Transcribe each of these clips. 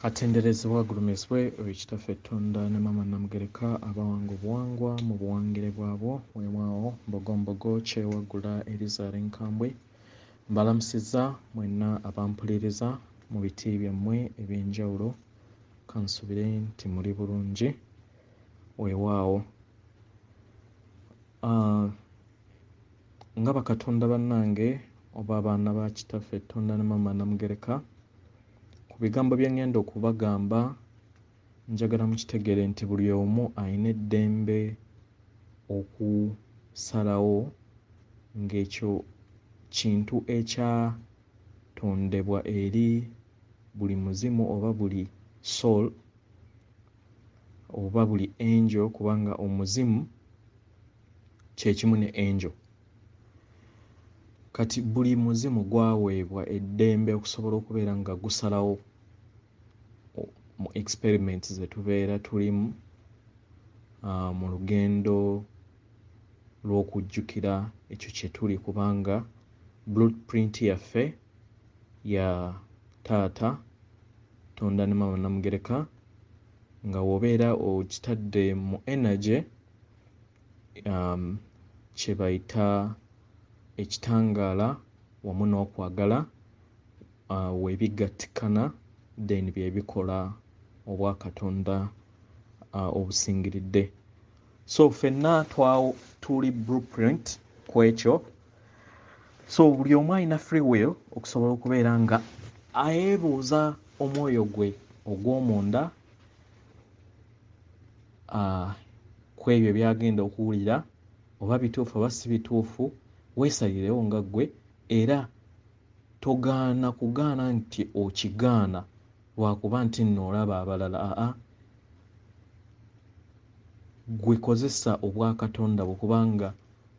Atenderezebwa agulumizibwe ekitaffe Tonda ne Maama Namugereka abawanga obuwangwa mu buwangire bwabwo weewaawo Mbogombogo Kyewagula Elizabeth Nkambwe mbalamusizza mwenna abampuliriza mu biti byammwe eby'enjawulo kansubire nti muli bulungi weewaawo. Nga bakatonda bannange oba abaana ba kitaffe Tonda ne Maama Namugereka ku bigambo bye ngenda okubagamba njagala mukitegeere nti buli omu alina eddembe okusalawo ng'ekyo kintu ekyatondebwa eri buli muzimu oba buli soul oba buli angel kubanga omuzimu kyekimu ne angel. Kati buli muzimu gwaweebwa eddembe okusobola okubeera nga gusalawo mu experiments ze tubeera tulimu mu lugendo lw'okujjukira ekyo kye tuli kubanga blueprint yaffe ya taata Tonda ne Maama Namugereka nga w'obeera okitadde mu energy kye bayita ekitangaala wamu n'okwagala weebigattikana then bye bikola obwakatonda obusingiridde. So ffenna tuli blueprint ku ekyo. So buli omu alina free will okusobola okubeera nga ayeebuuza omwoyo gwe ogw'omunda ku ebyo by'agenda okuwulira oba bituufu oba si bituufu weesalirewo nga ggwe era togaana kugaana nti okigaana lwakuba nti nno olaba abalala gwe kozesa obwakatonda bwe kubanga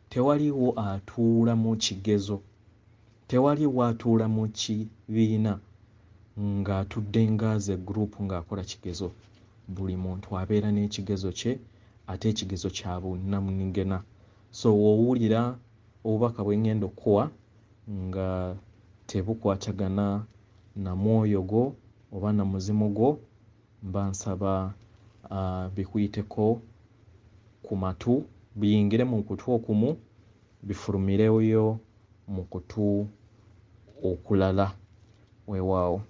tewaliwo atuula mu kigezo, tewaliwo atuula mu kibiina ng'atudde ngaaze gurupu ng'akola kigezo. Buli muntu abeera n'ekigezo kye ate ekigezo kya bunnamunigena. So w'owulira obubaka bwe ngenda okuwa nga tebukwatagana na mwoyo gwo oba na muzimu gwo mba nsaba bikuyiteko ku matu biyingire mu kutu okumu bifulumireyo mu kutu okulala weewaawo.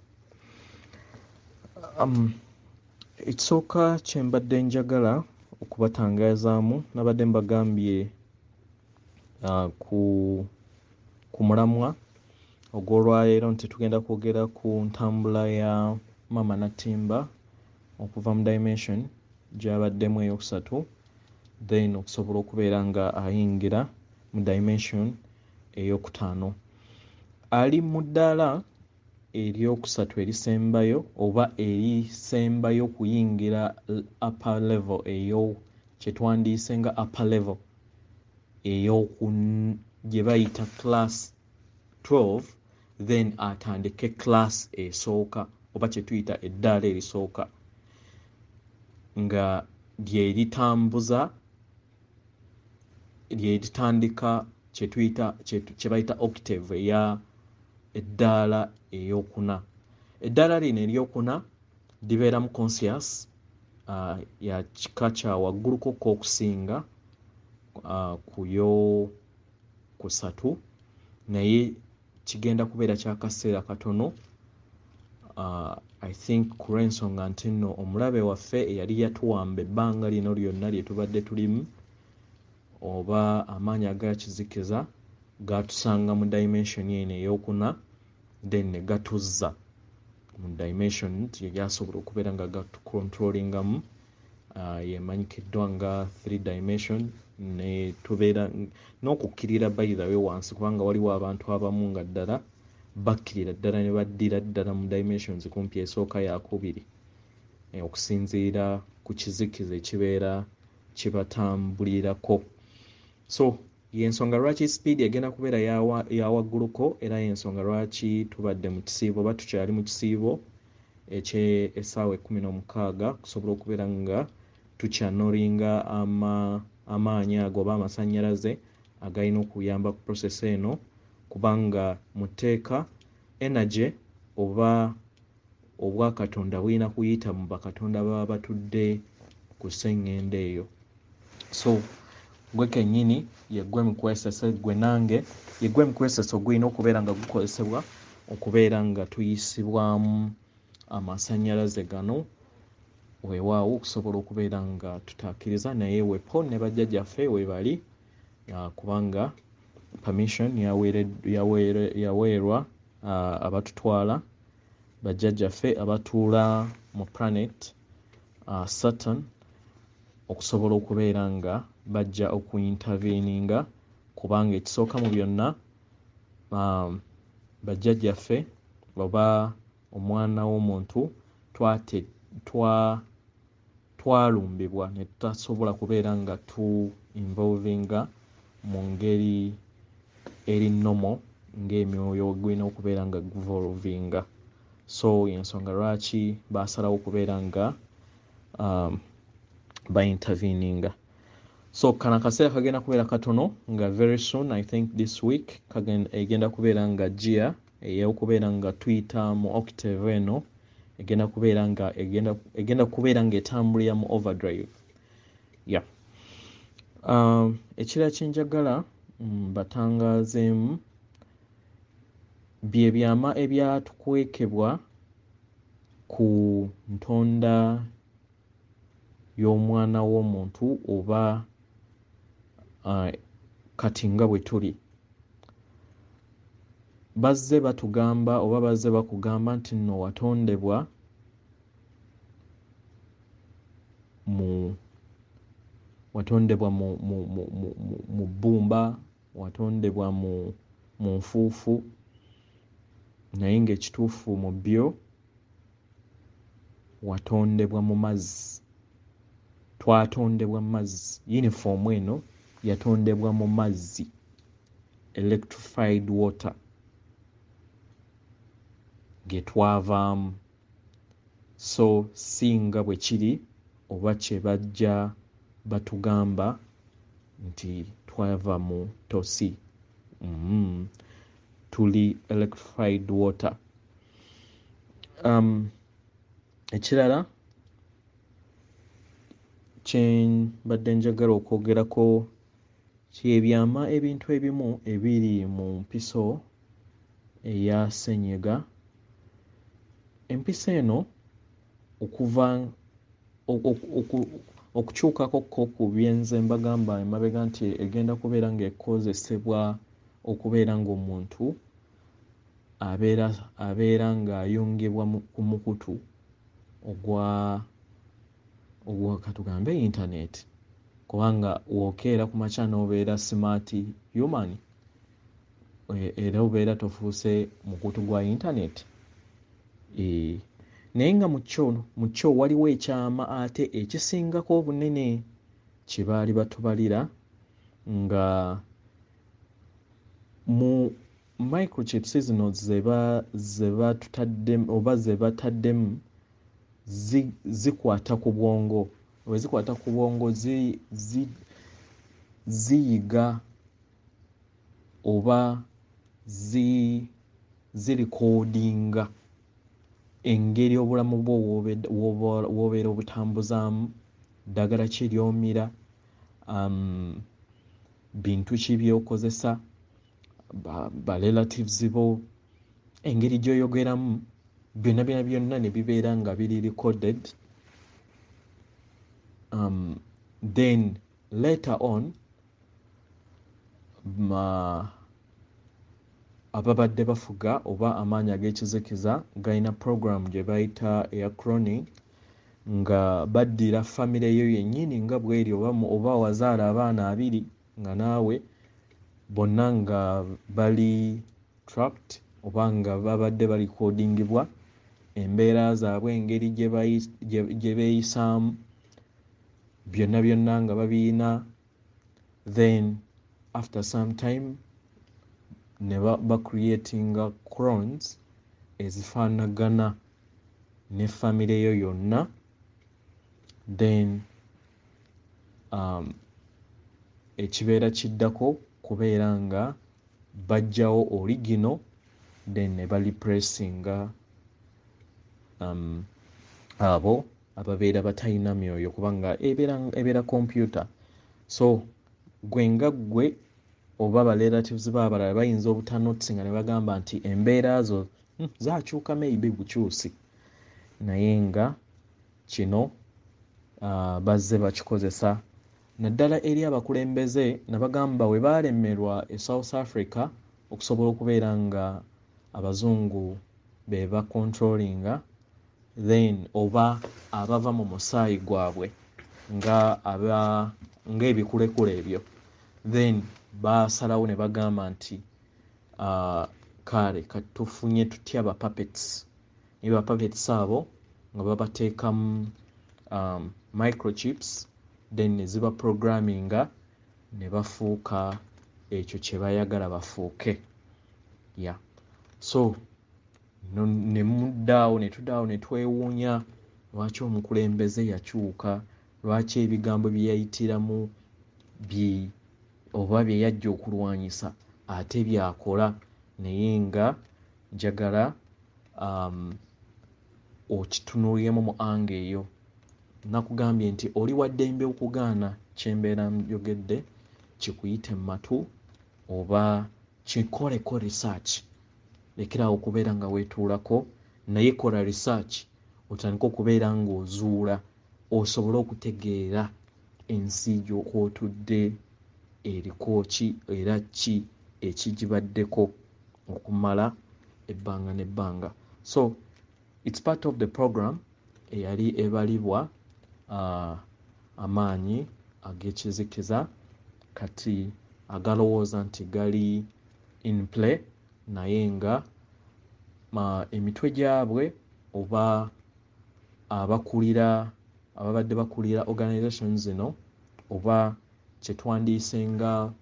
Ekisooka kye mbadde njagala okubatangaazaamu nabadde mbagambye ku mulamwa ogw'olwaleero nti tugenda kwogera ku ntambula ya Maama Natimba okuva mu dimension gy'abaddemu ey'okusatu then okusobola okubeera nga ayingira mu dimension ey'okutaano. Ali mu ddaala eryokusatu erisembayo oba erisembayo kuyingira upper level kye twandiise nga upper level gye bayita class 12 then atandike class esooka oba kye tuyita eddaala erisooka nga lyeritandika kye bayita octave eya eddaala ey'okuna. Eddaala lino eryokuna libeeramu conscious ya kika kya wagguluko k'okusinga ku yokusatu naye kigenda kubeera kyakaseera katono. I think ku lw'ensonga nti nno omulabe waffe eyali yatuwamba ebbanga lino lyonna lye tubadde tulimu oba amaanyi agakizikiza gatusanga mu dimension eno ey'okuna then ne gatuzza mu dimension gyasobola okubeera nga gatukontrolingamu yemanyikiddwa nga 3 dimension ne tubeera n'okukkirira by the way wansi kubanga waliwo abantu abamu nga ddala bakkirira ddala ne baddira ddala mu dimensions kumpi esooka yakubiri okusinziira ku kizikiza ekibeera kibatambulirako. So y'ensonga lwaki speed egenda kubeera yawagguluko era y'ensonga lwaki tubadde mu kisiibo oba tukyali mu kisiibo essaawa 16 kusobola okubeera nga tukyanolinga amaanyi ago oba amasannyalaze agalina okuyamba ku process eno kubanga mu tteeka energy oba obwa Katonda buyina kuyita mu bakatonda baba batudde ku sseŋŋendo eyo. So gwe kennyini yegwe mukwesese, gwe nange yegwe mukwesese ogulina okubeera nga gukozesebwa okubeera nga tuyisibwamu amasannyalaze gano weewaawo okusobola okubeera nga tutakkiriza, naye wepo ne bajjajjaffe we bali kubanga permission yaweerwa abatutwala bajjajjaffe abatuula mu planet Saturn okusobola okubeera nga bajja okuinterveninga, kubanga ekisooka mu byonna bajjajjaffe oba omwana w'omuntu twalumbibwa ne tutasobola kubeera nga tu involvinga mu ngeri eri nomo ng'emyoyo gwina okubeera nga guvolvinga. So ensonga lwaki baasalawo okubeera nga bainterveninga. So kano akaseera kagenda kubeera katono nga very soon, I think this week egenda kubeera nga gia ey'okubeera nga tuyita mu octave eno egenda kubeera nga etambulira mu overdrive. Yeah. Ekirala kyenjagala batangaazeemu bye byama ebyatukwekebwa ku ntonda y'omwana w'omuntu oba kati nga bwe tuli. Bazze batugamba oba bazze bakugamba nti nno watondebwa mu bbumba, watondebwa mu nfuufu, naye ng'ekituufu mu byo watondebwa mu mazzi. Twatondebwa mu mazzi. Yunifoomu eno yatondebwa mu mazzi, electrified water ge twavaamu. So singa bwe kiri oba kye bajja batugamba nti twava mu tosi. Tuli electrified water. Ekirala kye mbadde njagala okwogerako kyebyama ebintu ebimu ebiri mu mpiso eya ssenyiga. Empisa eno okukyukako ku byenze mbagamba emabega nti egenda kubeera ng'ekozesebwa okubeera ng'omuntu abeera ng'ayungibwa ku mukutu ogwa katugambe internet, kubanga wookeera ku makya n'obeera smart human era obeera tofuuse mukutu gwa internet. Naye nga mu kyo waliwo ekyama ate ekisingako obunene kye baali batubalira nga mu microchips zino ze bataddemu zikwata ku bwongo. Bwe zikwata ku bwongo ziyiga oba zirikodinga engeri obulamu bwo w'obeera obutambuzaamu, ddagala ki ly'omira, bintu ki by'okozesa, ba relatives bo, engeri gy'oyogeramu, byonna ne bibeera nga biri recorded. Then later on ababadde bafuga oba amaanyi ag'ekizikiza galina program gye bayita eya cloning, nga baddira famire yo yennyini nga bw'eri oba wazaala abaana 2 nga naawe bonna nga bali trapped oba nga babadde balikodingibwa, embeera zaabwe engeri gye beeyisaamu, byonna nga babiina. Then after some time ne bacreatinga clones ezifaanagana ne famire yo yonna. Then ekibeera kiddako kubeera nga bajjawo original, then ne balipressinga abo ababeera batalina myoyo kubanga ebeera computer. So gwe nga gwe oba ba relatives b'abalala bayinza obutanotisinga ne bagamba nti embeera zo zaakyuka maybe bukyusi, naye nga kino bazze bakikozesa naddala eri abakulembeze ne bagamba we baalemerwa e South Africa okusobola okubeera nga abazungu be bacontrollinga, then oba abava mu musaayi gwabwe ng'ebikulekule ebyo, then basalawo ne bagamba nti kale katufunye tutya ba puppets, ne ba puppets abo nga babateekamu microchips, then ne ziba programminga ne bafuuka ekyo kye bayagala bafuuke. So ne muddaawo ne tuddaawo ne twewuunya lwaki omukulembeze yakyuka, lwaki ebigambo bye yayitiramu oba bye yajja okulwanyisa ate byakola, naye nga njagala okitunuulyemu mu anga eyo. Nakugambye nti oli waddembe okugaana kyembeera njogedde kikuyite mu matu oba kikoleko research. Lekerawo okubeera nga weetuulako, naye kola research otandika okubeera ng'ozuula osobole okutegeera ensi gy'okootudde eriko ki era ki ekigibaddeko okumala ebbanga n'ebbanga. So it's part of the program eyali ebalibwa amaanyi ag'ekizikiza kati agalowooza nti gali in play, naye nga emitwe gyabwe oba ababadde bakulira organizations zino oba kye twandiise nga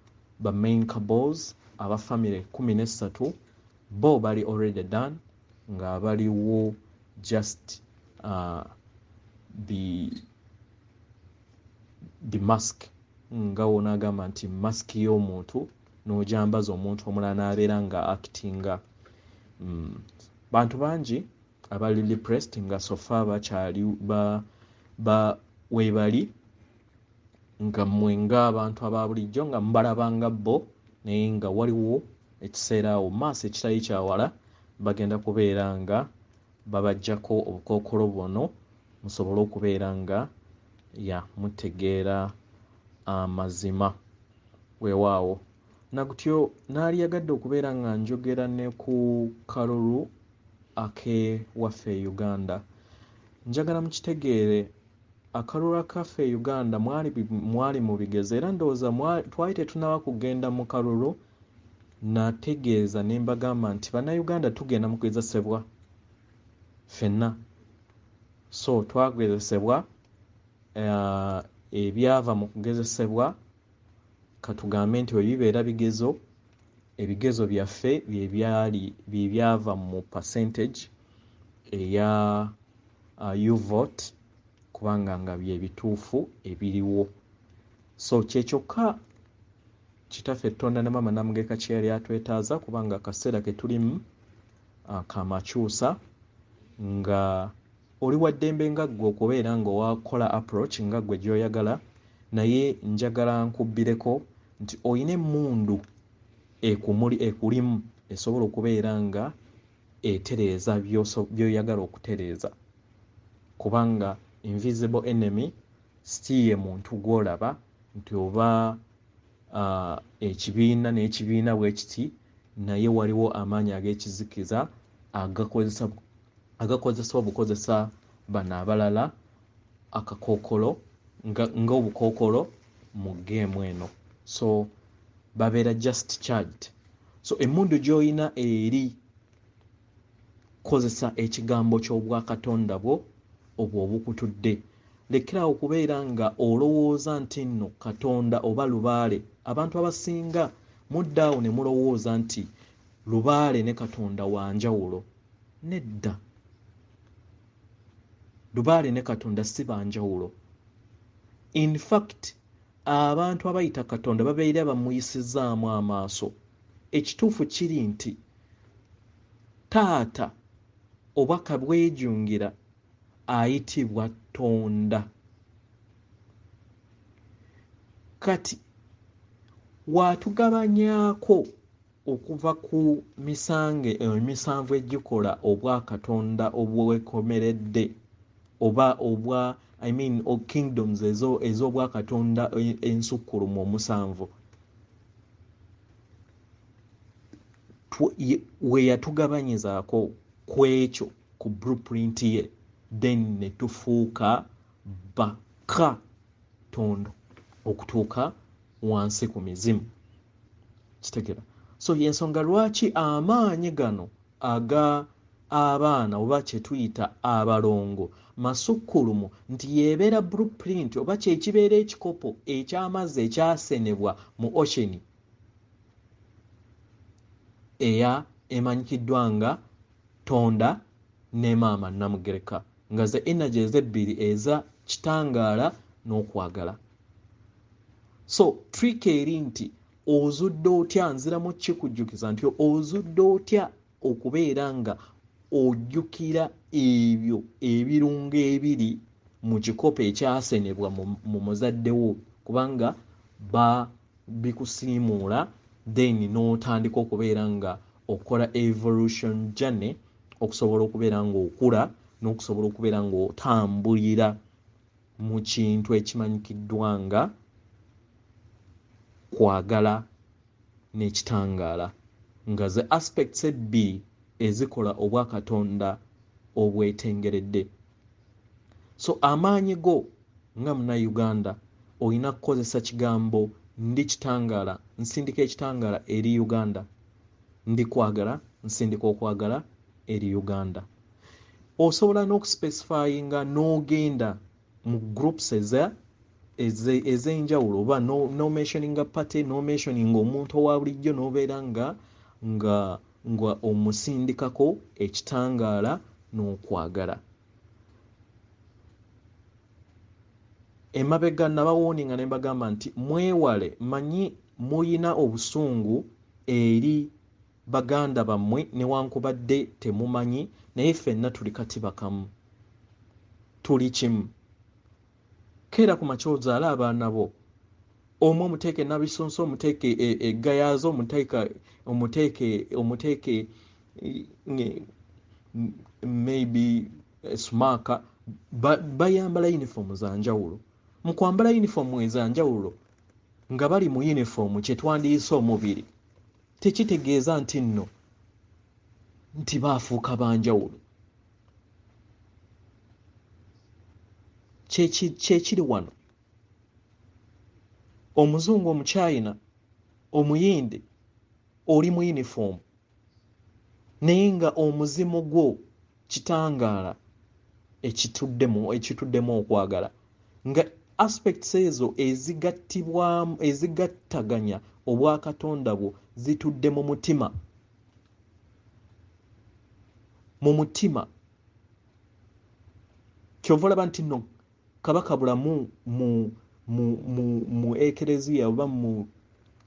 ba main cabals aba family 13 bo bali already done, nga baliwo just the mask nga wonaagamba nti mask y'omuntu n'ojambaza omuntu omulala n'abeera nga actinga. Bantu bangi abali depressed nga sofa bakyali weebali nga mmwe ng'abantu aba bulijjo nga mbalabanga bo, naye nga waliwo ekiseera awo maaso ekitali kyawala bagenda kubeera nga babaggyako obukookolo buno musobole okubeera nga mutegeera amazima. Weewaawo nagutyo naali yagadde okubeera nga njogera ne ku kalulu ake waffe e Uganda. Njagala mukitegeere akalulu akaffe e Uganda mwali mu bigezo era ndowooza twali tetunnaba kugenda mu kalulu nategeeza ne mbagamba nti bannayuganda tugenda mu kugezesebwa ffenna. So twagezesebwa ebyava mu kugezesebwa katugambe nti bwe bibeera ebigezo byaffe bye byava mu percentage eya U-vote kubanga nga bye bituufu ebiriwo. So kyekyokka kitaffe Tonda ne Maama Namugeka kye yali atwetaaza kubanga akaseera ke tulimu kamakyusa, nga oli waddembe nga ggwe okubeera ng'owakola approach nga ggwe gy'oyagala, naye njagala nkubbireko nti olina emmundu ekulimu esobola okubeera nga etereeza by'oyagala okutereeza, kubanga invisible enemy si ye muntu gw'olaba nti oba ekibiina n'ekibiina bwe kiti, naye waliwo amaanyi ag'ekizikiza agakozesa obukozesa bano abalala akakookolo ng'obukookolo mu geemu eno. So babeera just charged. So emmundu gy'olina eri kozesa ekigambo ky'obwakatonda bwo obwo obukutudde. Lekerawo okubeera nga olowooza nti nno Katonda oba Lubaale. Abantu abasinga muddaawo ne mulowooza nti Lubaale ne Katonda wa njawulo. Nedda. Lubaale ne Katonda si ba njawulo. In fact, abantu abayita Katonda babeera bamuyisizaamu amaaso. Ekituufu kiri nti Taata oba kabwejungira ayitibwa Tonda. Kati watugabanyako okuva ku emisanvu egikola obwakatonda obwekomeredde oba obwa kingdoms ez'obwakatonda ensukkulumu omusanvu we yatugabanyizaako ku ekyo ku blueprint ye, then ne tufuuka Bakatondo okutuuka wansi ku mizimu. Kitegera? So yensonga lwaki amaanyi gano aga abaana oba kye tuyita abalongo masukkulumu nti yeebeera blueprint oba kyekibeera ekikopo eky'amazzi ekyasenebwa mu ocean emanyikiddwa nga Tonda ne maama Namugereka, nga ze energy ezebbiri eza kitangaala n'okwagala. So trick eri nti ozudde otya, nziramu kikujjukiza nti ozudde otya okubeera nga ojjukira ebyo ebirungo ebiri mu kikopo ekyasenebwa mu muzadde wo, kubanga bikusiimuula then n'otandika okubeera nga okola evolution journey okusobola okubeera nga okula n'okusobola okubeera nga otambulira mu kintu ekimanyikiddwa nga kwagala n'ekitangaala, nga ze aspects ebbiri ezikola obwakatonda obwetengeredde. So amaanyi go nga Munnayuganda olina kukozesa kigambo ndi kitangaala, nsindika ekitangaala eri Uganda, ndi kwagala, nsindika okwagala eri Uganda. Osobola n'okuspecifyinga n'ogenda mu groups ez'enjawulo oba no mentioning a party, no mentioning omuntu owa bulijjo n'obeera nga omusindikako ekitangaala n'okwagala. Emabega nabawooninga ne mbagamba nti mwewale, manyi muyina obusungu eri baganda bammwe newankubadde temumanyi, naye ffenna tuli katiba kamu, tuli kimu. Keera ku makya ozaala abaana bo, omu omuteeke nabisonso, omuteeke eggayaazo, omuteeke maybe smaaka, bayambala uniform za njawulo. Mu kwambala uniform ezanjawulo nga bali mu uniform kye twandiyise omubiri, tekitegeeza nti nno nti baafuuka banjawulo. Kyekiri wano. Omuzungu, Omuchina, Omuyindi oli mu uniform naye nga omuzimu gwo kitangaala ekituddemu okwagala, nga aspects ezo ezigattaganya obwakatonda bwo zitudde mu mutima. Mu mutima kyova olaba nti nno Kabaka Bulamu mu ekereziya oba mu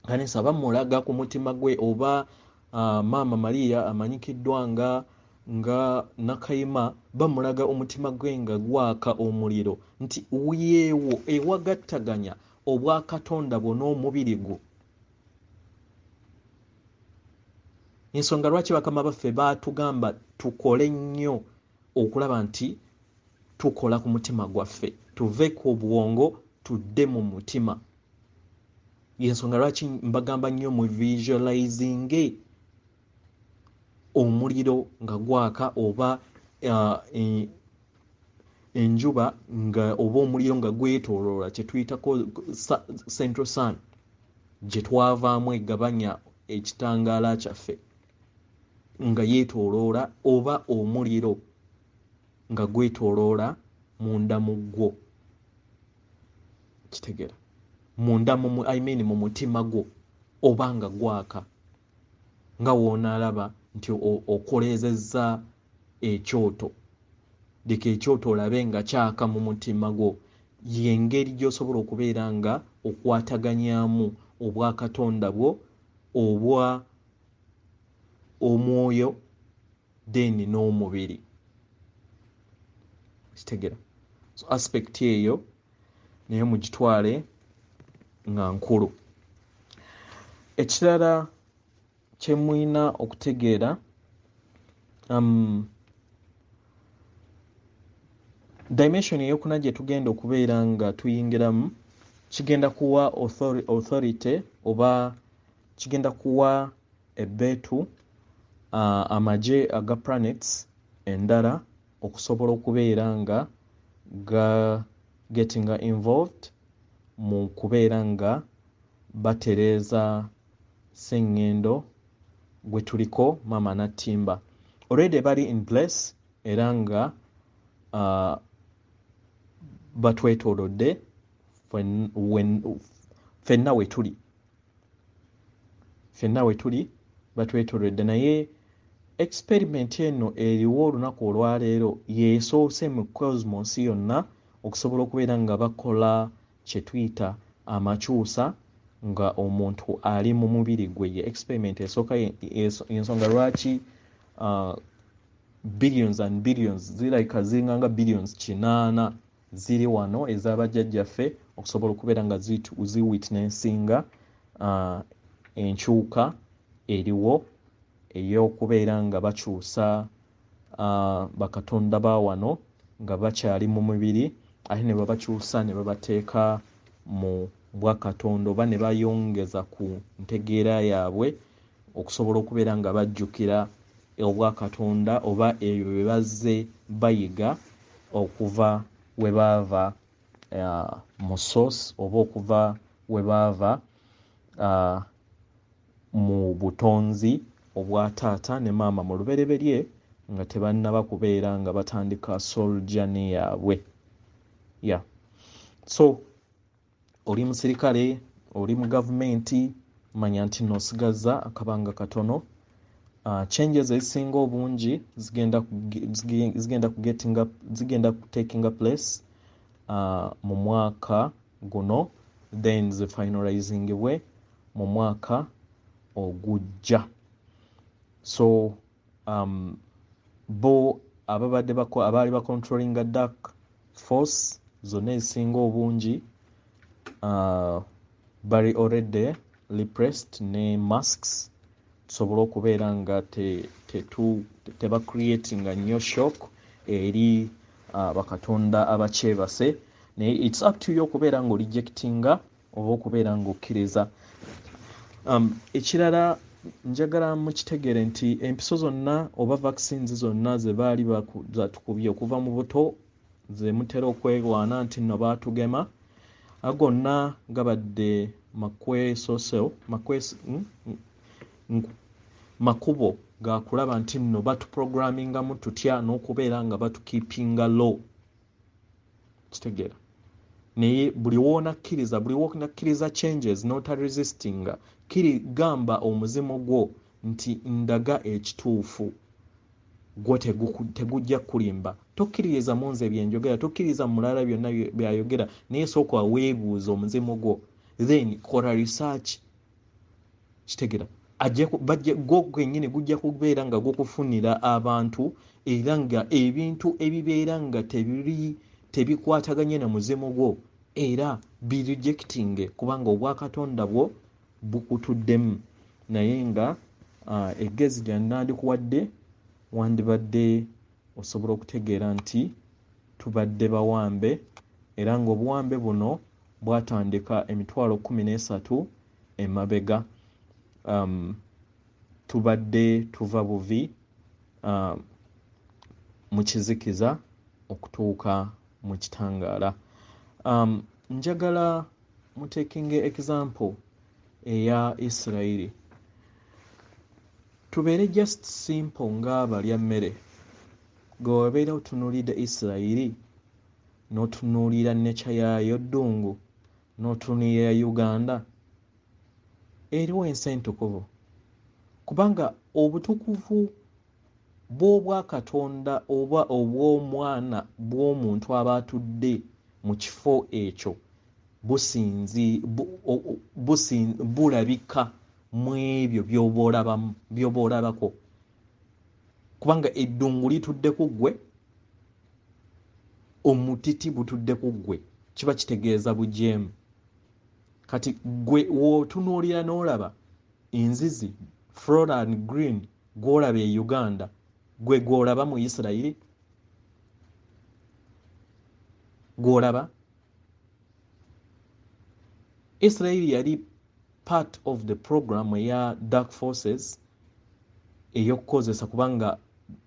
kanisa bamulaga ku mutima gwe, oba Maama Maria amanyikiddwa nga Nakayima bamulaga omutima gwe nga gwaka omuliro, nti yeewo ewagattaganya obwakatonda bwo n'omubiri gwo. Ensonga lwaki bakama baffe baatugamba tukole nnyo okulaba nti tukola ku mutima gwaffe, tuve ku bwongo tudde mu mutima. Yensonga lwaki mbagamba nnyo mu visualizing omuliro nga gwaka oba enjuba nga oba omuliro nga gwetooloola, kye tuyitako central sun, gye twavaamu egabanya ekitangaala kyaffe nga yeetooloola, oba omuliro nga gwetooloola munda mu gwo. Kitegera? Munda mu mu mutima gwo oba nga gwaka, nga woonaalaba nti okoleezezza ekyoto, leka ekyoto olabe nga kyaka mu mutima gwo. Y'engeri gy'osobola okubeera nga okwataganyaamu obwakatonda bwo obwa omwoyo then n'omubiri. kitegera. So aspect eyo naye mugitwale nga nkulu. Ekirala kye mwina okutegeera dimension eyokuna gye tugenda okubeera nga tuyingiramu kigenda kuwa authority oba kigenda kuwa ebbeetu amagye aga planets endala okusobola okubeera nga gettinga involved mu kubeera nga batereeza sseŋŋendo gwe tuliko Mama Natimba. Already bali in place era nga batwetoolodde ffenna we tuli batwetoolodde, naye experiment eno eriwo olunaku olwaleero yeesoose mu cosmos yonna okusobola okubeera nga bakola kye tuyita amakyusa nga omuntu ali mu mubiri gwe. Ye experiment esooka ensonga lwaki billions and billions zirabika zinganga billions 8 ziri wano ez'abajjajjaffe okusobola okubeera nga ziwitnessinga enkyuka eriwo ey'okubeera nga bakyusa bakatonda ba wano nga bakyali mu mubiri ate ne babakyusa ne babateeka mu bwakatonda oba ne bayongeza ku ntegeera yaabwe okusobola okubeera nga bajjukira obwakatonda oba ebyo bye bazze bayiga okuva we baava mu source oba okuva we baava mu butonzi obwa taata ne maama mu lubereberye nga tebannaba kubeera nga batandika soul journey yaabwe. So oli musirikale, oli mu gavumenti, manya nti n'osigaza akabanga katono. Changes ezisinga obungi zigenda taking place mu mwaka guno, then zifinalizingibwe mu mwaka ogujja. So bo abaali bacontrollinga dark force zonna ezisinga obungi bali already repressed ne masks tusobole okubeera nga teba creatinga nnyo shock eri bakatonda abakyebase, naye it's up to you okubeera nga rejectinga oba okubeera nga okkiriza. Ekirala njagala mukitegeere nti empiso zonna oba vaccines zonna ze baali batukubye okuva mu buto ze mutera okwelwana nti nno baatugema agonna gabadde makubo ga kulaba nti nno batuprogrammingamu tutya n'okubeera nga batukeepinga low. Kitegeera naye buli woonakkiriza changes n'otaresistinga kiri gamba omuzimu gwo nti ndaga ekituufu gwo tegujja kulimba. Tokkiririza munze byenjogera, tokkiriza mulala byonna byayogera, naye sooka weebuuza omuzimu gwo, then kola research. Kitegeera gwo gwennyini gujja kubeera nga gukufunira abantu era nga ebintu ebibeera nga tebikwataganye na muzimu gwo era birejectinge kubanga obwakatonda bwo bukutuddemu. Naye nga eggezi lyannandikuwadde wandibadde osobola okutegeera nti tubadde bawambe era ng'obuwambe buno bwatandika emitwalo 13 emabega. Tubadde tuva buvi mu kizikiza okutuuka mu kitangaala. Njagala mutekinga example eya Isirairi. Tubeere just simple ng'abalya mmere. Gwe wabeera otunuulidde Isirairi n'otunuulira nature yaayo ddungu n'otunuulira Uganda, eriwo ensi entukuvu kubanga obutukuvu bw'obwakatonda oba obw'omwana bw'omuntu aba atudde mu kifo ekyo bulabika mu ebyo by'oba olabako kubanga eddungu litudde ku ggwe omutiti butudde ku ggwe kiba kitegeeza bujeemu. Kati gwe wootunuulira n'olaba enzizi Flora and Green gw'olaba e Uganda gwe gw'olaba mu Isirayiri gw'olaba. Isirayiri yali part of the program eya Dark Forces ey'okukozesa kubanga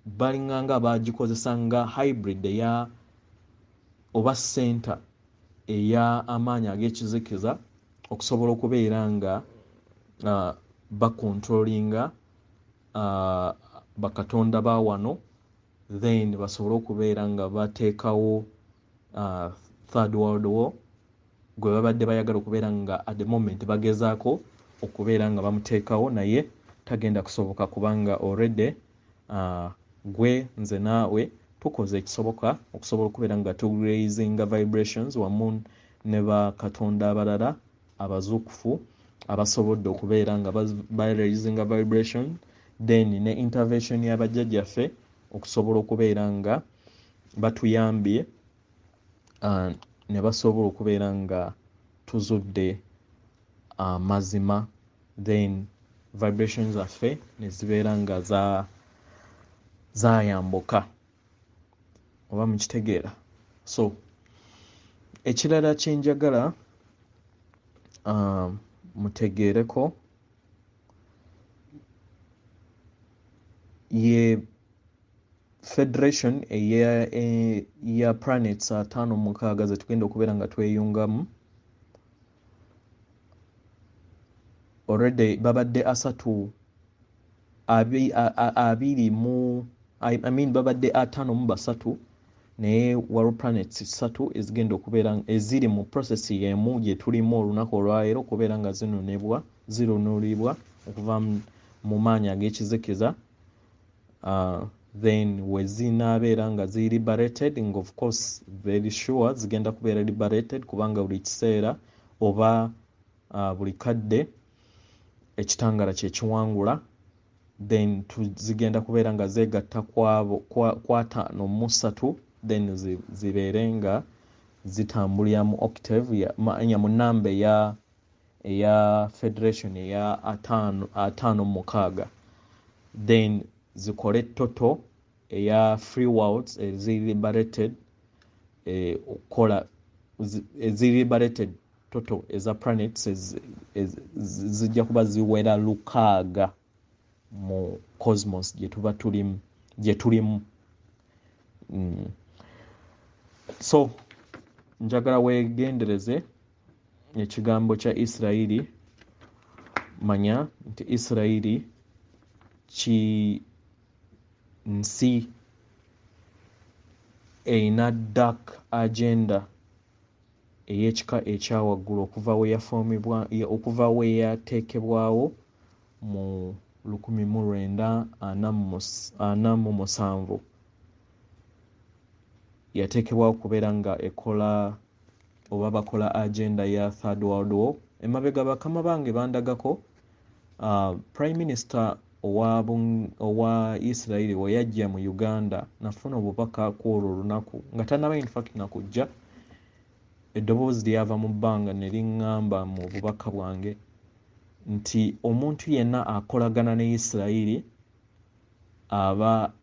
balinganga baagikozesa nga hybrid eya oba center eya amaanyi ag'ekizikiza okusobola okubeera nga bakontrolinga bakatonda ba wano then basobole okubeera nga bateekawo third world war gwe babadde bayagala okubeera nga at the moment bagezaako okubeera nga bamuteekawo naye tagenda kusoboka kubanga already gwe nze naawe tukoze ekisoboka okusobola okubeera nga tu-raisinga vibrations wamu ne bakatonda abalala abazuukufu abasobodde okubeera nga ba-raisinga vibration then ne intervention y'abajjajjaffe okusobola okubeera nga batuyambye ne basobola okubeera nga tuzudde amazima then vibrations zaffe ne zibeera nga zaayambuka oba mukitegeera. So ekirala kyenjagala mutegeereko ye federation eya planets 56 ze tugenda okubeera nga tweyungamu already babadde babadde 53 naye waliwo planets 3 ezigenda okubeera eziri mu process y'emu gye tulimu olunaku olwaleero okubeera nga zirunuulibwa okuva mu maanyi ag'ekizikiza then we zinaabeera nga zi liberated and of course very sure zigenda kubeera liberated kubanga buli kiseera oba buli kadde ekitangala kyekiwangula then zigenda kubeera nga zeegatta ku 53 then zibeere nga zitambulira mu octave mu namba eya federation eya 56 then zikole toto eya free worlds eziliberated okukola eziliberated toto eza planets zijja kuba ziwera 6 mu cosmos gye tulimu. So njagala weegendereze ekigambo kya Isirayiri. Manya nti Isirayiri nsi erina dark agenda ey'ekika ekyawaggulu okuva we yateekebwawo mu 1947 yateekebwawo kubeera nga ekola oba bakola agenda ya third world war. Emabega bakama bange bandagako prime minister owa Isirayiri we yajja mu Uganda nafuna obubaka ku olwo olunaku nga tannaba in fact nakujja eddoboozi lyava mu bbanga ne liŋŋamba mu bubaka bwange nti omuntu yenna akolagana ne Isirayiri aba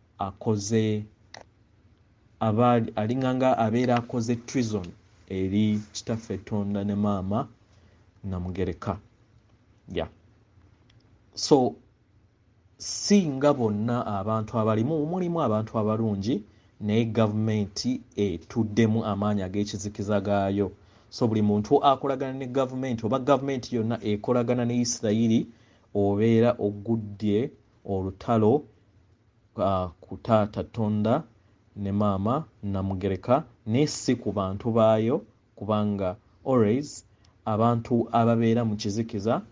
alinganga abeera akoze treason eri kitaffe Tonda ne maama Namugereka. So si nga bonna abantu mulimu abantu abalungi naye gavumenti etuddemu amaanyi ag'ekizikiza gaayo. So buli muntu akolagana ne gavumenti oba gavumenti yonna ekolagana ne Isirayiri obeera oguddye olutalo ku taata Tonda ne maama Namugereka ne si ku bantu baayo kubanga always abantu ababeera mu kizikiza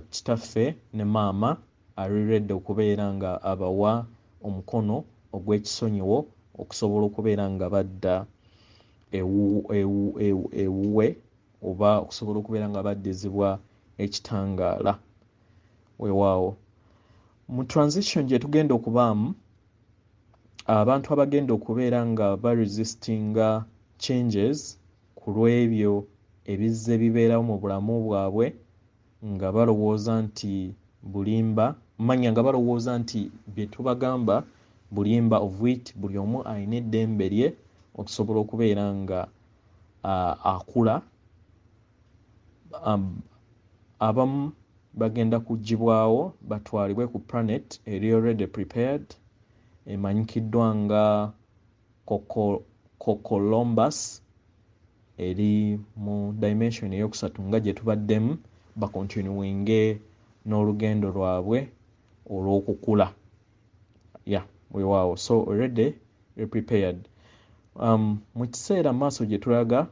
kitaffe ne maama aliredde okubeera nga abawa omukono ogw'ekisonyiwo okusobola okubeera nga badda ewuwe oba okusobola okubeera nga baddizibwa ekitangaala weewaawo. Mu transition gye tugenda okubaamu abantu abagenda okubeera nga baresistinga changes ku lw'ebyo ebizze bibeerawo mu bulamu bwabwe nga balowooza nti bulimba manya nga balowooza nti bye tubagamba bulimba of which buli omu alina eddembe lye okusobola okubeera nga akula. Abamu bagenda kuggyibwawo batwalibwe ku planet eri already prepared emanyikiddwa nga Columbus eri mu dimension eyokusatu nga gye tubaddemu bakontinuwinge n'olugendo lwabwe olw'okukula weewaawo so already prepared. Mu kiseera maaso gye tulaga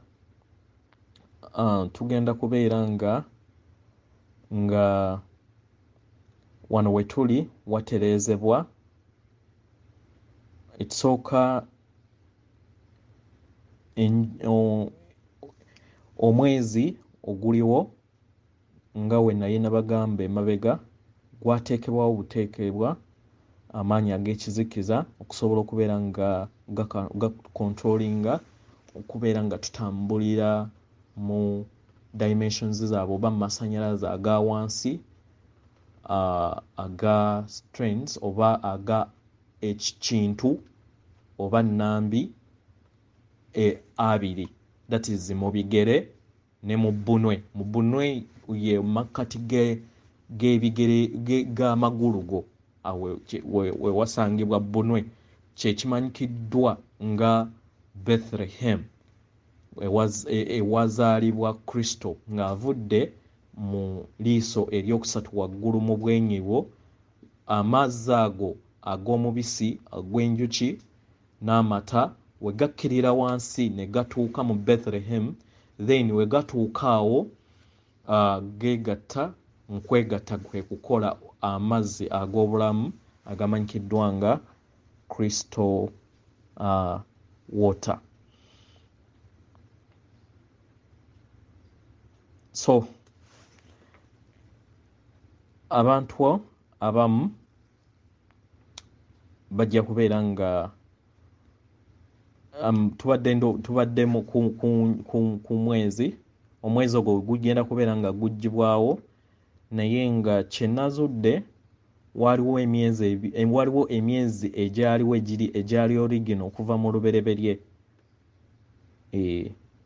tugenda kubeera nga wano we tuli watereezebwa ekisooka omwezi oguliwo nga we naye nabagamba emabega gwateekebwawo buteekebwa amaanyi ag'ekizikiza okusobola okubeera nga gacontrolinga okubeera nga tutambulira mu dimensions zaabwe oba mu masannyalaze aga wansi aga strains oba aga ekintu oba nnambi abiri that is mu bigere ne mu bbunwe. Mu bbunwe ye makkati g'ebigere g'amagulu go we wasangibwa bbunwe kye kimanyikiddwa nga Bethlehem ewazaalibwa Kristo ng'avudde mu liiso eryokusatu waggulu mu bwenyibo amazzi ago ag'omubisi agw'enjuki n'amata we gakkirira wansi ne gatuuka mu Bethlehem then we gatuuka awo geegatta nkwegatta kwe kukola amazzi ag'obulamu agamanyikiddwa nga Crystal water. So abantu abamu bajja kubeera nga tubadde ku mwezi omwezi ogwo gugenda kubeera nga guggyibwawo naye nga kyenazudde waliwo emyezi egyali origino okuva mu lubereberye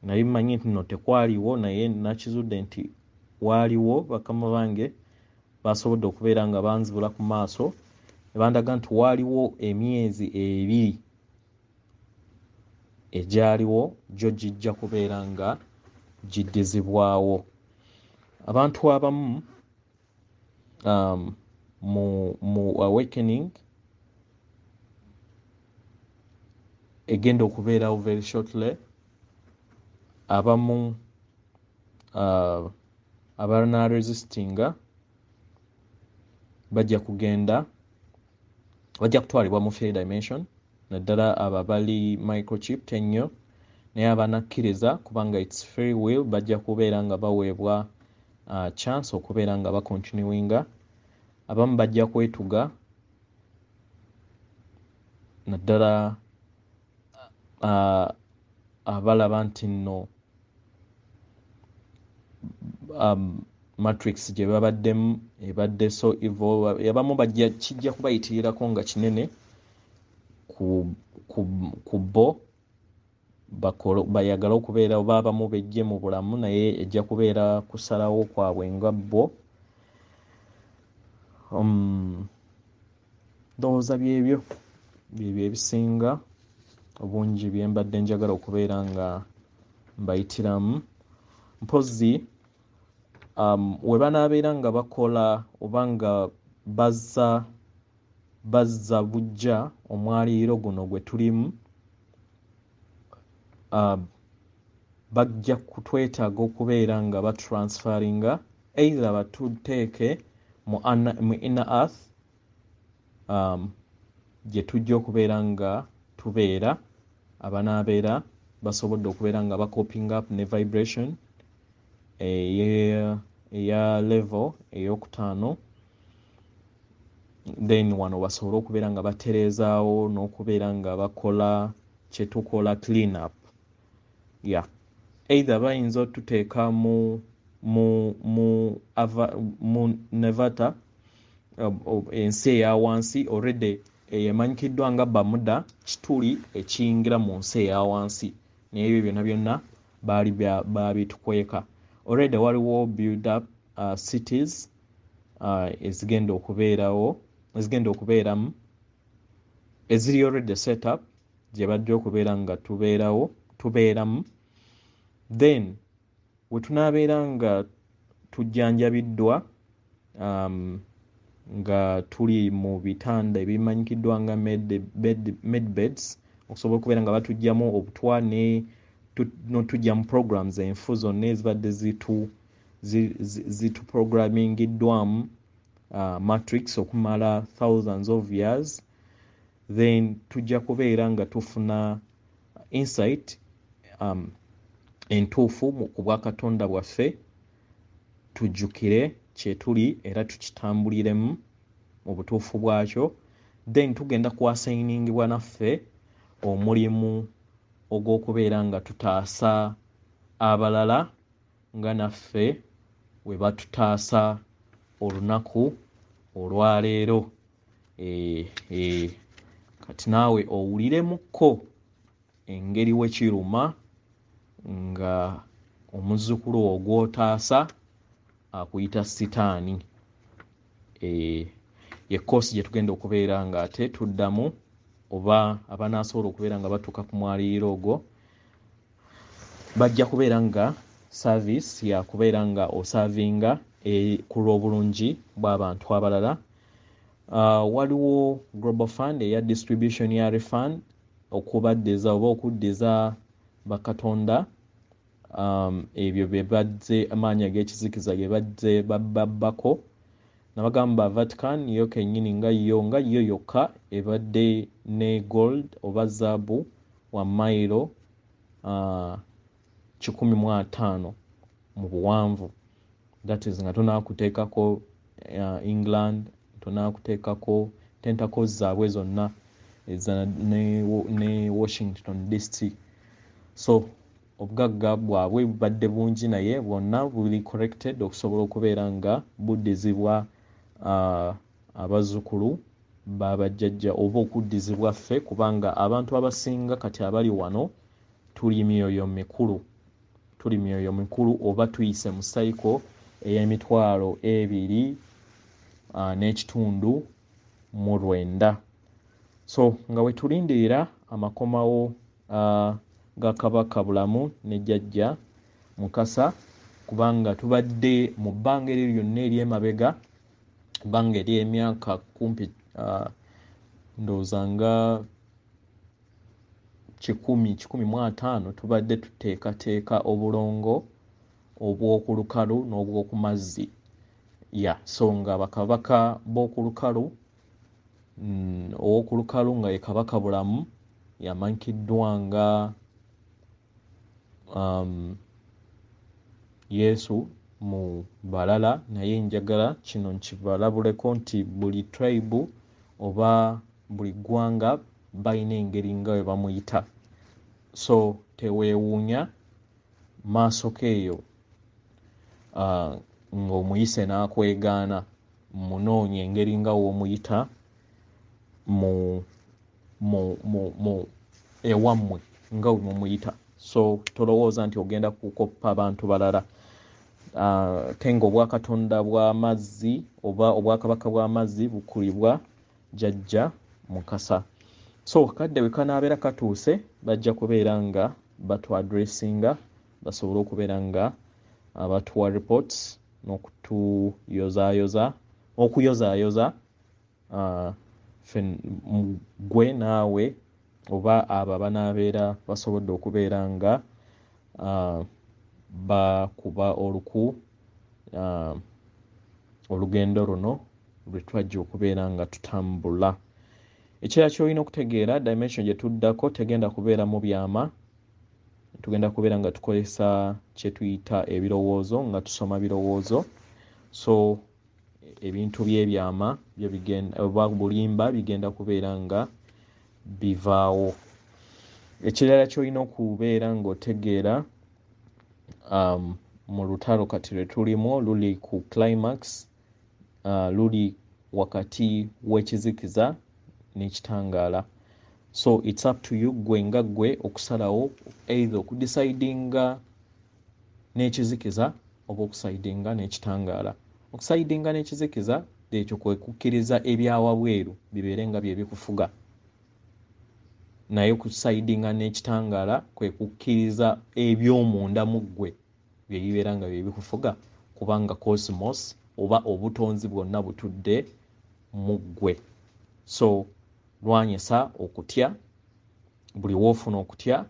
naye mmanyi nti no tekwaliwo naye nakizudde nti waaliwo bakama bange basobodde okubeera nga banzibula ku maaso bandaga nti waaliwo emyezi ebiri egyaliwo gyo gijja kubeera nga giddizibwawo. Abantu abamu mu awakening egenda okubeerawo very shortly abamu abalina resistinga bajja kutwalibwa mu fair dimension naddala abo abali microchip ennyo naye abanakkiriza kubanga its free will bajja kubeera nga baweebwa chance okubeera nga bacontinuinga. Abamu bajja kwetuga naddala abalaba nti nno matrix gye babaddemu ebadde so evil abamu kijja kubayitirirako nga kinene ku bo bayagala okubeera oba abamu bejje mu bulamu naye ejja kubeera kusalawo kwabwe nga bo. Ndowooza byebyo ebisinga obungi bye mbadde njagala okubeera nga mbayitiramu mpozzi we banaabeera nga bakola oba nga bazza bujja omwaliiro guno gwe tulimu bajja kutwetaaga okubeera nga batransferinga either batuteeke mu inner earth gye tujja okubeera nga tubeera abanaabeera basobodde okubeera nga bacoping up ne vibration eya level ey'okutaano then wano basobole okubeera nga batereezaawo n'okubeera nga bakola kyetukola clean up. Yeah. Either bayinza otuteeka mu Nevada ensi eya wansi already emanyikiddwa nga Bermuda kituli ekiyingira mu nsi eya wansi naye ebyo byonna byonna baali babitukweka. Already waliwo build up cities ezigenda okubeeramu eziri already set up gye bajja okubeera nga tubeeramu. Then we tunaabeera nga tujjanjabiddwa nga tuli mu bitanda ebimanyikiddwa nga medbeds okusobola okubeera nga batujjamu obutwa n'otujja mu programs enfu zonna ezibadde zituprogramingiddwamu matrix okumala thousands of years. Then tujja kubeera nga tufuna insight entuufu ku bwakatonda bwaffe, tujjukire kyetuli era tukitambuliremu mu butuufu bwakyo. Then tugenda kuwasainingibwa naffe omulimu ogw'okubeera nga tutaasa abalala nga naffe we batutaasa olunaku olwaleero. Kati naawe owuliremukko engeri wekiruma nga omuzzukulu ogwotaasa akuyita sitaani. Ye koosi gye tugenda okubeera nga ate tuddamu, oba abanaasobola okubeera nga batuuka ku mwaliiro ogwo bajja kubeera nga service ya kubeera nga osavinga ku lw'obulungi bw'abantu abalala. Waliwo Global Fund eya distribution ya refund okubaddiza oba okuddiza bakatonda ebyo bye badde amaanyi ag'ekizikiza ge badde babbako. Nabagamba Vatican yo kennyini nga yo yokka ebadde ne gold oba zaabu wa mayiro 150 mu buwanvu. That is nga tonaakuteekako England, tonaakuteekako tentacles zaabwe zonna ne Washington DC. So obugagga bwabwe bubadde bungi naye bwonna buli corrected okusobola okubeera nga buddizibwa abazzukulu babajjajja oba okuddizibwa ffe, kubanga abantu abasinga kati abali wano tuli myoyo mikulu oba tuyise mu cycle ey'emitwalo 2.9. So nga we tulindirira amakomawo ga Kabaka Bulamu ne Jjajja Mukasa, kubanga tubadde mu bbanga eryo lyonna ery'emabega, bbanga ery'emyaka kumpi ndowooza nga 15 tubadde tuteekateeka obulongo obw'oku lukalu n'obw'oku mazzi. So nga bakabaka b'oku lukalu ow'oku lukalu nga ye Kabaka Bulamu yamanyikiddwa nga Yesu mu balala, naye njagala kino nkibalabuleko nti buli tribe oba buli ggwanga balina engeri nga we bamuyita. So teweewuunya maaso keeyo ng'omuyise n'akwegaana, munoonye engeri nga w'omuyita mu ewammwe nga we mumuyita. So tolowooza nti ogenda kukoppa abantu balala. Tenga obwakatonda bw'amazzi oba obwakabaka bw'amazzi bukulibwa Jjajja Mukasa. So kadde we kanaabeera katuuse bajja kubeera nga batu-addressinga, basobole okubeera nga abatuwa reports n'okuyozaayoza gwe naawe oba abo abanaabeera basobodde okubeera nga bakuba oluku olugendo luno lwe twajja okubeera nga tutambula. Ekirala ky'olina okutegeera, dimension gye tuddako tegenda kubeera mu byama, tugenda kubeera nga tukozesa kye tuyita ebirowoozo, nga tusoma birowoozo. So ebintu by'ebyama byo bigenda oba bulimba bigenda kubeera nga bivaawo. Ekirala kyolina okubeera ng'otegeera mu lutalo kati lwe tulimu luli ku climax, luli wakati w'ekizikiza n'ekitangaala. So it's up to you gwe nga gwe okusalawo either okudecidinga n'ekizikiza oba okusidinga n'ekitangaala. Okusidinga n'ekizikiza ekyo kwe kukkiriza ebyawabweru bibeere nga bye bikufuga, naye okusidinga n'ekitangaala kwe kukkiriza eby'omunda mu ggwe bye bibeera nga bye bikufuga, kubanga cosmos oba obutonzi bwonna butudde mu ggwe. So lwanyisa okutya, buli woofuna okutya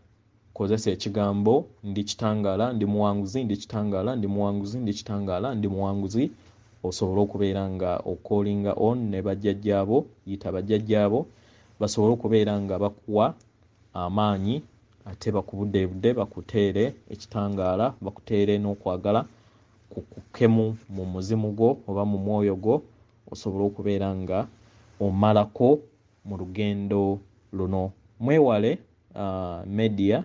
kozesa ekigambo ndi kitangaala, ndi muwanguzi, ndi kitangaala, ndi muwanguzi, ndi kitangaala, ndi muwanguzi, osobole okubeera nga okolinga on ne bajjajjaabo, yita bajjajjaabo basobole okubeera nga bakuwa amaanyi ate bakubuddeebudde bakuteere ekitangaala, bakuteere n'okwagala kukukemu mu muzimu gwo oba mu mwoyo gwo, osobole okubeera nga omalako mu lugendo luno. Mwewale media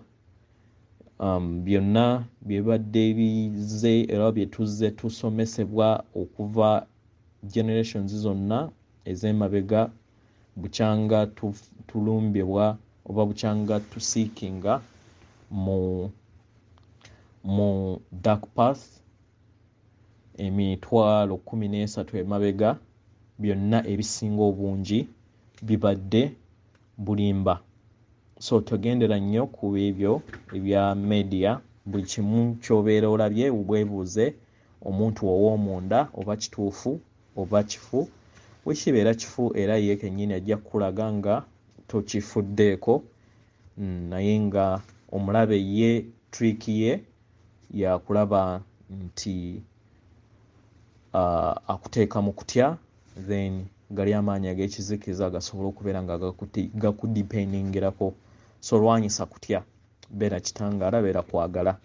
byonna byebadde bize era bye tuzze tusomesebwa okuva generations zonna ez'emabega, bukyanga tulumbibwa oba bukyanga tusiikinga mu dark path emitwalo 13 emabega, byonna ebisinga obungi bibadde bulimba. So togendera nnyo ku ebyo ebya media, buli kimu ky'obeera olabye bwebuuze omuntu ow'omunda oba kituufu oba kifu. Wekibeera kifu era ye kennyini ajja kukulaga nga tokifuddeeko, naye nga omulabe ye trick ye yakulaba nti akuteeka mu kutya, then gali amaanyi ag'ekizikiza gasobola okubeera nga gakudipendingirako. So lwanyisa kutya, beera kitangaala, beera kwagala.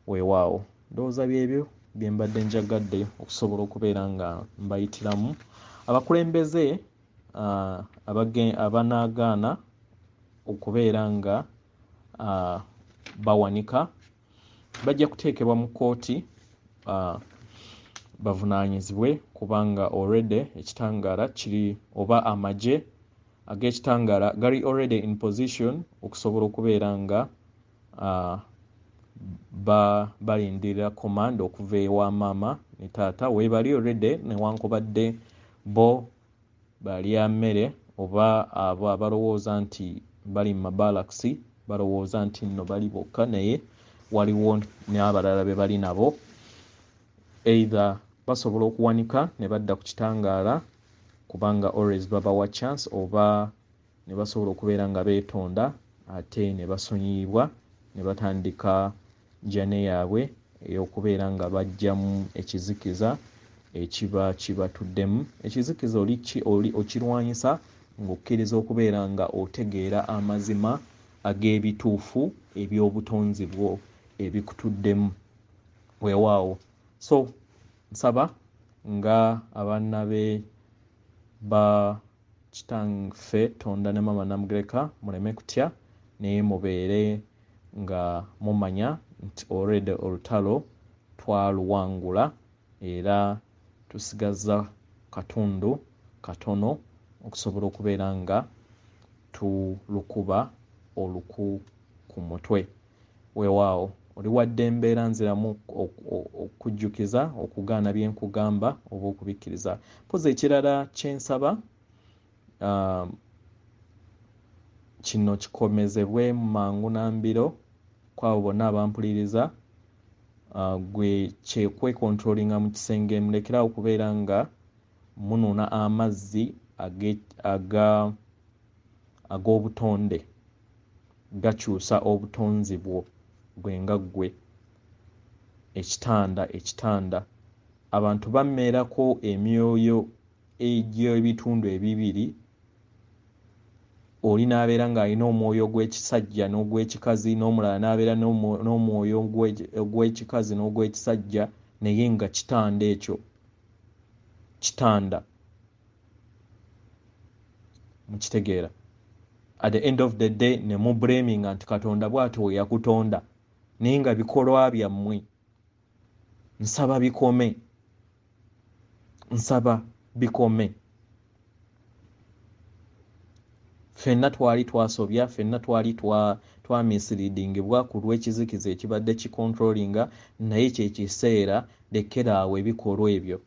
Weewaawo ndowooza byebyo bye mbadde njagadde okusobola okubeera nga mbayitiramu. Abakulembeze abanaagaana okubeera nga bawanika bajja kuteekebwa mu kkooti bavunaanyizibwe, kubanga already ekitangaala kiri oba amagye ag'ekitangaala gali already in position okusobola okubeera nga balindirira command okuva ewa maama ne taata weebali already, newankubadde bo balya mmere oba abo abalowooza nti bali mu mabalakisi balowooza nti nno bali bokka, naye waliwo n'abalala be bali nabo, either basobola okuwanika ne badda ku kitangaala kubanga always babawa chance, oba ne basobola okubeera nga beetonda ate ne basonyiyibwa ne batandika jane yaabwe ey'okubeera nga bajjamu ekizikiza ekiba kibatuddemu. Ekizikiza oli okirwanyisa ng'okkiriza okubeera nga otegeera amazima ag'ebituufu eby'obutonzi bwo ebikutuddemu. Weewaawo. So nsaba nga abaana ba kitaffe Tonda ne Mama Namugereka muleme kutya, naye mubeere nga mumanya nti already olutalo twaluwangula era tusigazza katundu katono okusobola okubeera nga tulukuba oluku ku mutwe. Weewaawo oli wadde embeera nziramu okujjukiza okugaana bye nkugamba oba okubikkiriza. Mpozi ekirala kye nsaba kino kikomezebwe mu mangu na mbiro kwabo bonna abampuliriza, gwe kyekwekontrolinga mu kisenge mulekerawo okubeera nga munuuna amazzi ag'obutonde gakyusa obutonzi bwo gwe nga ggwe. Ekitanda abantu bammeerako emyoyo egy'ebitundu ebibiri, oli n'abeera ng'alina omwoyo ogw'ekisajja n'ogw'ekikazi, n'omulala n'abeera n'omwoyo ogw'ekikazi n'ogw'ekisajja, naye nga kitanda ekyo. kitanda mukitegeera. At the end of the day ne mu blaming nti Katonda bw'ati we yakutonda naye nga bikolwa byammwe. Nsaba bikome, nsaba bikome. Ffenna twali twasobya, ffenna twali twamisleadingibwa ku lw'ekizikiza ekibadde kikontrolinga, naye kye kiseera lekera awo ebikolwa ebyo,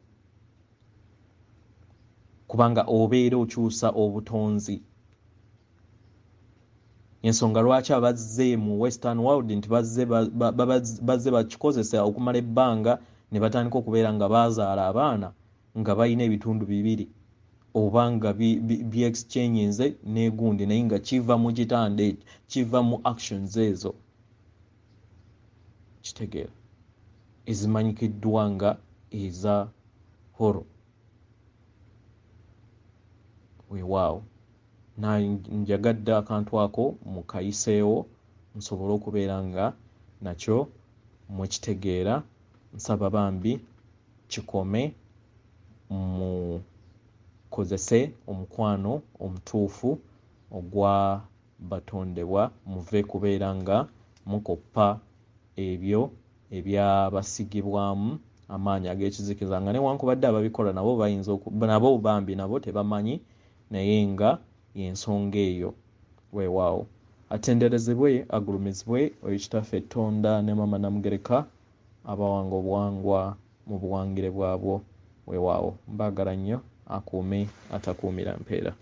kubanga obeera okyusa obutonzi. Ensonga lwaki abazze mu western world nti bazze bakikozesa okumala ebbanga ne batandika okubeera nga bazaala abaana nga balina ebitundu bibiri oba nga exchange n'egundi naye nga kiva mu kitanda ekyo, kiva mu actions ezo. Kitegeera ezimanyikiddwa nga eza horo. Weewaawo njagadde akantu ako mukayiseewo nsobole okubeera nga nakyo mwekitegeera. Nsaba bambi kikome, mukozese omukwano omutuufu ogwa batondebwa, muve kubeera nga mukoppa ebyo ebyabasigibwamu amaanyi ag'ekizikiza nga newankubadde ababikola nabo bayinza nabo bambi nabo tebamanyi naye nga y'ensonga eyo. Weewaawo atenderezebwe agulumizibwe oyo kitaffe Tonda ne Mama Namugereka abawanga obuwangwa mu buwangire bwabwo. Weewaawo mbaagala nnyo, akuume atakuumira mpeera.